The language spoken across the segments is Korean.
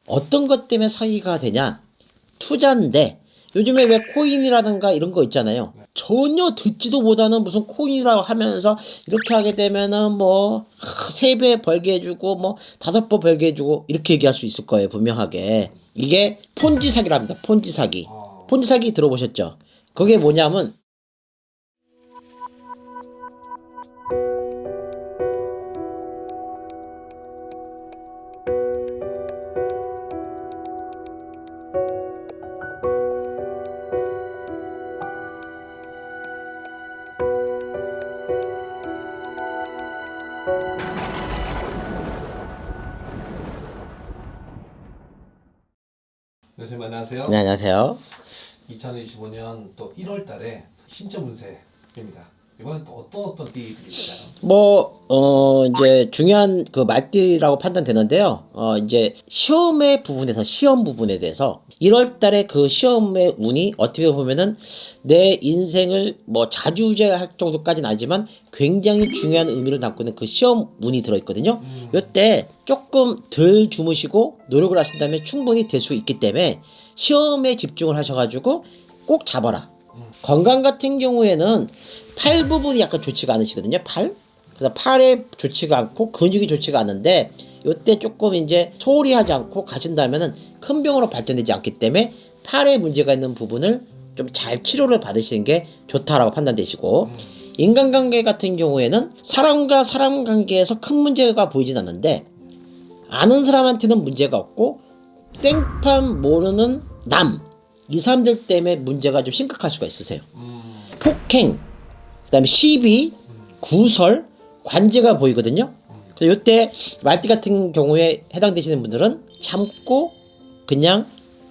어떤 것 때문에 사기가 되냐? 투자인데 요즘에 왜 코인이라든가 이런 거 있잖아요. 전혀 듣지도 못하는 무슨 코인이라고 하면서 이렇게 하게 되면은 뭐 3배 벌게 해주고 뭐 5배 벌게 해주고 이렇게 얘기할 수 있을 거예요. 분명하게. 이게 폰지 사기랍니다. 폰지 사기. 폰지 사기 들어보셨죠? 그게 뭐냐면 네, 선생님 안녕하세요. 네, 안녕하세요. 2025년 또 1월 달에 신점 운세입니다. 이번엔 또 어떤 띠들이 있을까요? 이제 중요한 그 말띠라고 판단되는데요. 이제 시험의 부분에서 시험 부분에 대해서 1월 달에 그 시험의 운이 어떻게 보면은 내 인생을 뭐 좌지우지할 정도까지는 아니지만 굉장히 중요한 의미를 담고 있는 그 시험 운이 들어있거든요. 이때 조금 덜 주무시고 노력을 하신다면 충분히 될 수 있기 때문에 시험에 집중을 하셔가지고 꼭 잡아라. 건강 같은 경우에는 팔 부분이 약간 좋지가 않으시거든요. 팔. 그래서 팔에 좋지가 않고 근육이 좋지가 않은데 이때 조금 이제 소홀히 하지 않고 가신다면은 큰 병으로 발전되지 않기 때문에 팔에 문제가 있는 부분을 좀 잘 치료를 받으시는 게 좋다라고 판단되시고, 인간관계 같은 경우에는 사람과 사람 관계에서 큰 문제가 보이진 않는데 아는 사람한테는 문제가 없고 생판 모르는 남, 이 사람들 때문에 문제가 좀 심각할 수가 있으세요. 폭행, 그다음에 시비, 구설, 관제가 보이거든요. 그래서 이때 말띠 같은 경우에 해당되시는 분들은 참고 그냥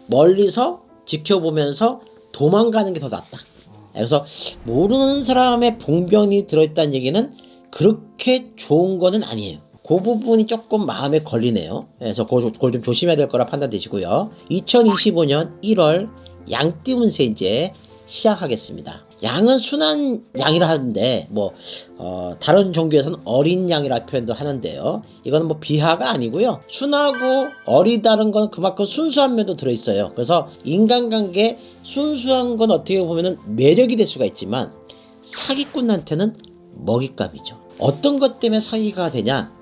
멀리서 지켜보면서 도망가는 게 더 낫다. 그래서 모르는 사람의 봉변이 들어있다는 얘기는 그렇게 좋은 거는 아니에요. 그 부분이 조금 마음에 걸리네요. 그래서 그걸 좀 조심해야 될 거라 판단되시고요. 2025년 1월 양띠 운세 이제 시작하겠습니다. 양은 순한 양이라 하는데 다른 종교에서는 어린 양이라 표현도 하는데요. 이거는 뭐 비하가 아니고요. 순하고 어리다는 건 그만큼 순수한 면도 들어있어요. 그래서 인간관계 순수한 건 어떻게 보면은 매력이 될 수가 있지만 사기꾼한테는 먹잇감이죠. 어떤 것 때문에 사기가 되냐?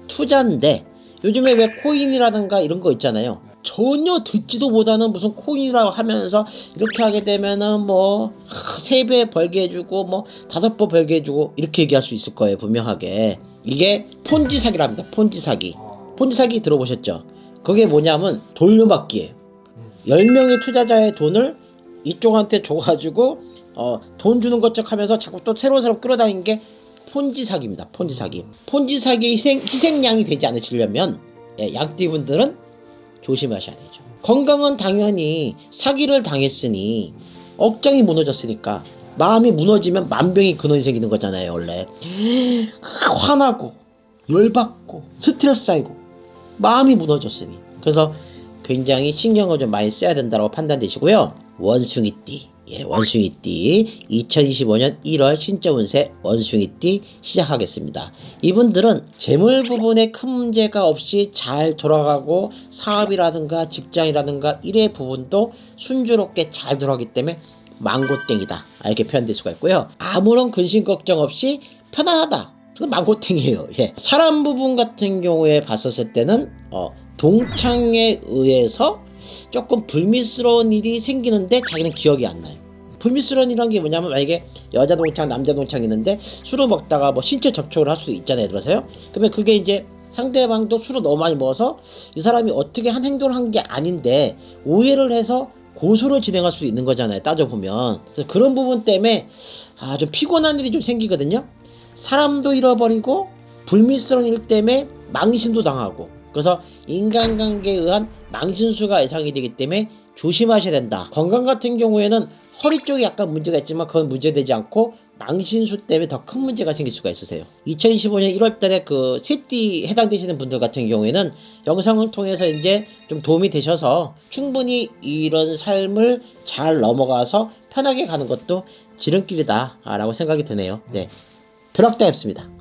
투자인데 요즘에 왜 코인이라든가 이런 거 있잖아요. 전혀 듣지도 못하는 무슨 코인이라고 하면서 이렇게 하게 되면은 뭐 3배 벌게 해주고 뭐 5배 벌게 해주고 이렇게 얘기할 수 있을 거예요. 분명하게. 이게 폰지 사기랍니다. 폰지 사기. 폰지 사기 들어보셨죠? 그게 뭐냐면 돌려받기예요. 10명의 투자자의 돈을 이쪽한테 줘가지고 돈 주는 것처럼 하면서 자꾸 또 새로운 사람 끌어다니는 게 폰지 사기입니다. 폰지 사기. 폰지 사기의 희생양이 되지 않으시려면 양띠분들은 조심하셔야 되죠. 건강은 당연히 사기를 당했으니 억장이 무너졌으니까 마음이 무너지면 만병이 근원이 생기는 거잖아요. 원래 화나고 열받고 스트레스 쌓이고 마음이 무너졌으니, 그래서 굉장히 신경을 좀 많이 써야 된다고 판단되시고요. 원숭이띠, 원숭이띠 2025년 1월 신점 운세 원숭이띠 시작하겠습니다. 이분들은 재물 부분에 큰 문제가 없이 잘 돌아가고 사업이라든가 직장이라든가 일의 부분도 순조롭게 잘 돌아가기 때문에 망고땡이다, 이렇게 표현될 수가 있고요. 아무런 근심 걱정 없이 편안하다, 그건 망고땡이에요. 사람 부분 같은 경우에 봤었을 때는 동창에 의해서 조금 불미스러운 일이 생기는데 자기는 기억이 안 나요. 불미스러운 일이란 게 뭐냐면, 만약에 여자 동창 남자 동창이 있는데 술을 먹다가 뭐 신체 접촉을 할 수도 있잖아요. 들어서요. 그러면 그게 이제 상대방도 술을 너무 많이 먹어서 이 사람이 어떻게 한 행동을 한 게 아닌데 오해를 해서 고소를 진행할 수 있는 거잖아요. 따져보면. 그래서 그런 부분 때문에 좀 피곤한 일이 좀 생기거든요. 사람도 잃어버리고 불미스러운 일 때문에 망신도 당하고, 그래서 인간관계에 의한 망신수가 예상이 되기 때문에 조심하셔야 된다. 건강 같은 경우에는 허리 쪽에 약간 문제가 있지만 그건 문제되지 않고 망신수 때문에 더 큰 문제가 생길 수가 있으세요. 2025년 1월달에 그 새띠 해당되시는 분들 같은 경우에는 영상을 통해서 이제 좀 도움이 되셔서 충분히 이런 삶을 잘 넘어가서 편하게 가는 것도 지름길이다 라고 생각이 드네요. 네, 벼락장했습니다.